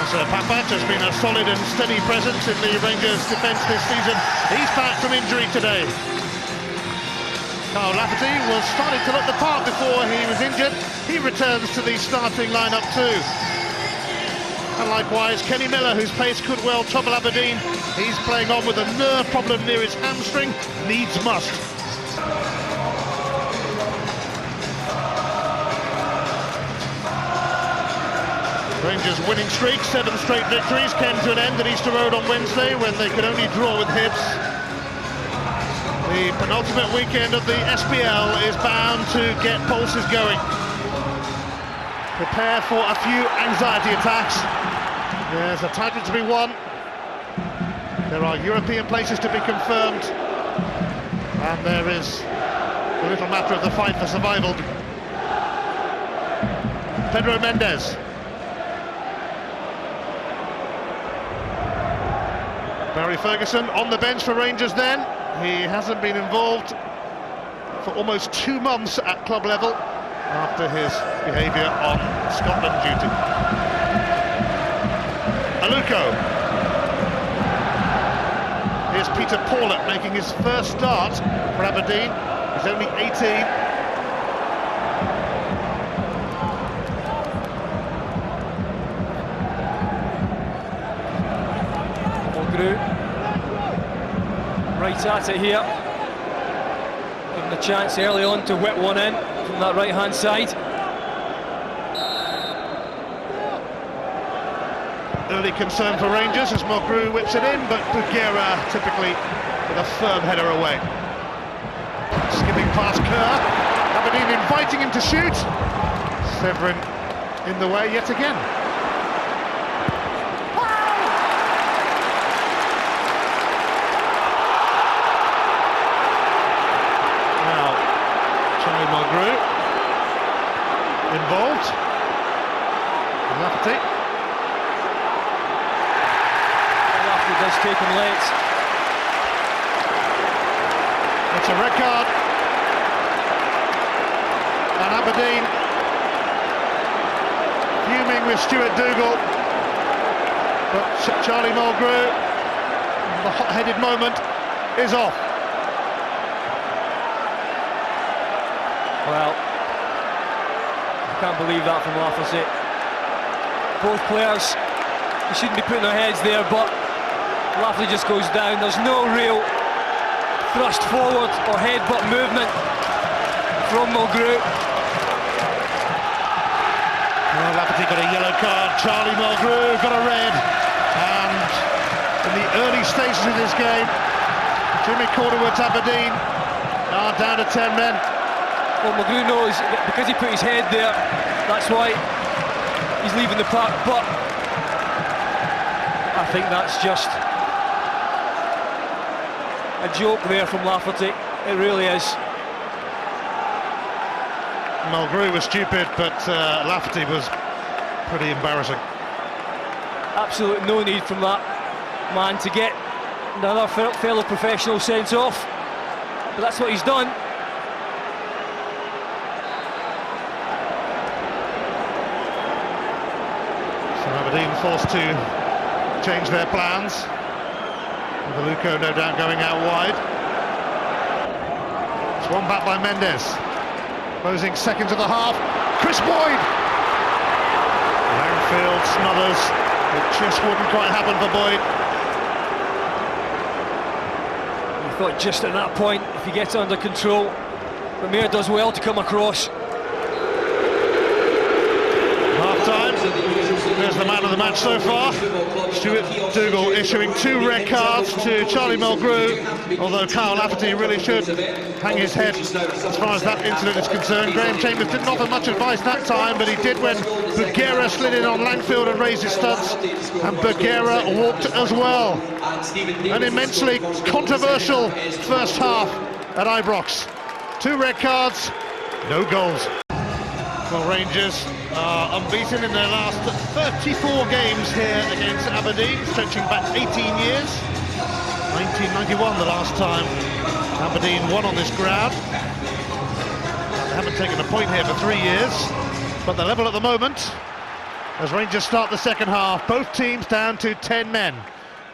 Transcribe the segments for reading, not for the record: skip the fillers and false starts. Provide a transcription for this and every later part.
Papat has been a solid and steady presence in the Rangers defence this season. He's back from injury today. Kyle Lafferty was starting to look the part before he was injured. He returns to the starting lineup too. And likewise, Kenny Miller, whose pace could well trouble Aberdeen. He's playing on with a nerve problem near his hamstring. Needs must. Rangers' winning streak, 7 straight victories, came to an end at Easter Road on Wednesday when they could only draw with Hibs. The penultimate weekend of the SPL is bound to get pulses going. Prepare for a few anxiety attacks. There's a title to be won. There are European places to be confirmed. And there is the little matter of the fight for survival. Pedro Mendes. Barry Ferguson on the bench for Rangers then. He hasn't been involved for almost 2 months at club level after his behaviour on Scotland duty. Aluko. Here's Peter Pawlett making his first start for Aberdeen. He's only 18. Right at it here, given the chance early on to whip one in from that right hand side. Early concern for Rangers as Mulgrew whips it in, but Bugera typically with a firm header away. Skipping past Kerr, Aberdeen inviting him to shoot. Severin in the way yet again. Mulgrew involved. Lafferty. Lafferty does take him late. It's a red card. And Aberdeen fuming with Stuart Dougal. But Charlie Mulgrew, the hot-headed moment, is off. Well, I can't believe that from Lafferty. Both players, they shouldn't be putting their heads there, but Lafferty just goes down. There's no real thrust forward or headbutt movement from Mulgrew. Well, Lafferty got a yellow card, Charlie Mulgrew got a red. And in the early stages of this game, Jimmy Calderwood's Aberdeen are down to 10 men. Well, Mulgrew knows that because he put his head there, that's why he's leaving the park, but I think that's just a joke there from Lafferty. It really is. Mulgrew was stupid, but Lafferty was pretty embarrassing. Absolutely no need from that man to get another fellow professional sent off, but that's what he's done. Aberdeen forced to change their plans. With Aluko no doubt going out wide. It's one back by Mendes. Closing seconds of the half. Chris Boyd! Langfield smothers. It just wouldn't quite happen for Boyd. I thought just at that point, if he gets under control, Vermeer does well to come across. Half-time. There's the man of the match so far. Stuart Dougal issuing 2 red cards to Charlie Mulgrew, although Kyle Lafferty really should hang his head as far as that incident is concerned. Graham Chambers didn't offer much advice that time, but he did when Bugera slid in on Langfield and raised his studs, and Bugera walked as well. An immensely controversial first half at Ibrox. 2 red cards, no goals. Well, Rangers are unbeaten in their last 34 games here against Aberdeen, stretching back 18 years. 1991 the last time Aberdeen won on this ground. They haven't taken a point here for 3 years, but the level at the moment as Rangers start the second half. Both teams down to 10 men,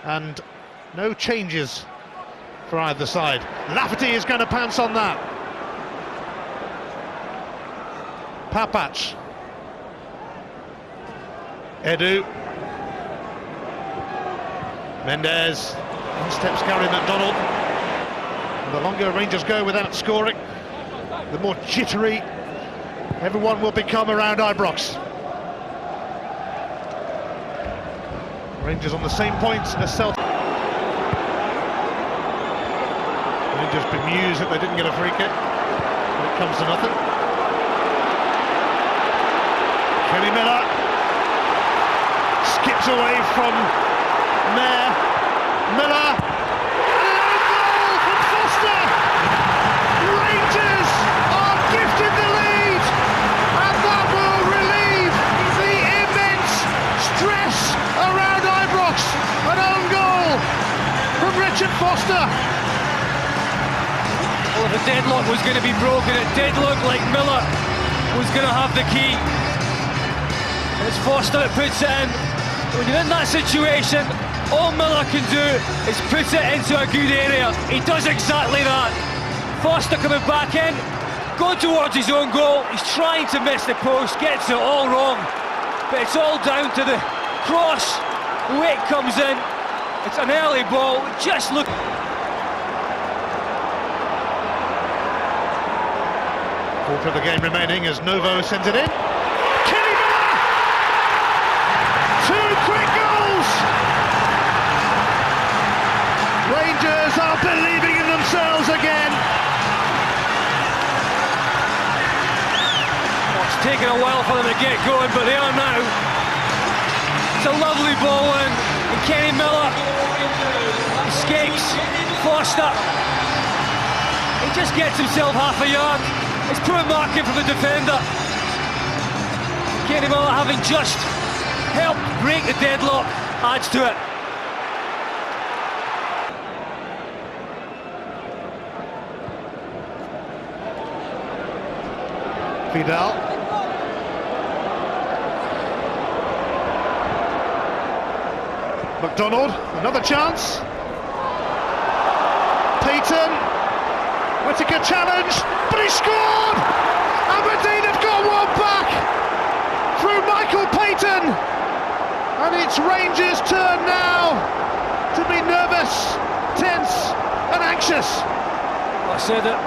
and no changes for either side. Lafferty is going to pounce on that. Papac. Edu. Mendes. In steps Gary McDonald. And the longer Rangers go without scoring, the more jittery everyone will become around Ibrox. Rangers on the same points as Celtic. Rangers bemused that they didn't get a free kick, but it comes to nothing. Kenny Miller skips away from Mayer. Miller, and a goal from Foster! Rangers are gifted the lead, and that will relieve the immense stress around Ibrox. An own goal from Richard Foster. Well, if the deadlock was going to be broken, it did look like Miller was going to have the key. And it's Foster that puts it in. When you're in that situation, all Miller can do is put it into a good area. He does exactly that. Foster coming back in, going towards his own goal. He's trying to miss the post, gets it all wrong. But it's all down to the cross, the way it comes in. It's an early ball, just look. Quarter of the game remaining as Novo sends it in. Kenny Miller! Two quick goals! Rangers are believing in themselves again. Well, it's taken a while for them to get going, but they are now. It's a lovely ball in, and Kenny Miller escapes Foster. He just gets himself half a yard. It's poor marking from the defender. Kenny Miller, having just helped break the deadlock, adds to it. Vidal. McDonald, another chance. Payton, Whittaker challenge, but he scored! Aberdeen have got one back through Michael Payton, and it's Rangers' turn now to be nervous, tense and anxious. I said it.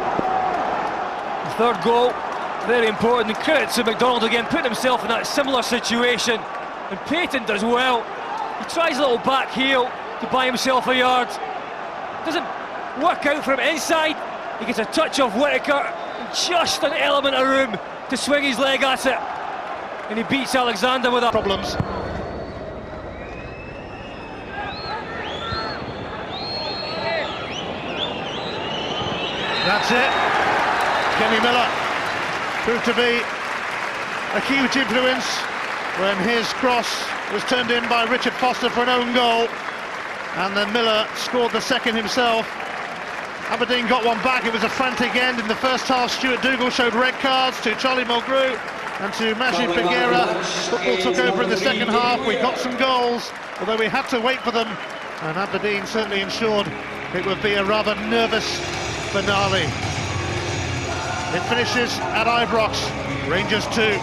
The third goal, very important, and credit to McDonald again, putting himself in that similar situation, and Payton does well. He tries a little back heel to buy himself a yard. Doesn't work out for him inside. He gets a touch off Whittaker, and just an element of room to swing his leg at it. And he beats Alexander with problems. That's it. Kenny Miller proved to be a huge influence when his cross was turned in by Richard Foster for an own goal, and then Miller scored the second himself. Aberdeen got one back. It was a frantic end in the first half. Stuart Dougal showed red cards to Charlie Mulgrew and to Majid Bagheera. Football took over in the second half. We got some goals, although we had to wait for them, and Aberdeen certainly ensured it would be a rather nervous finale. It finishes at Ibrox, Rangers 2.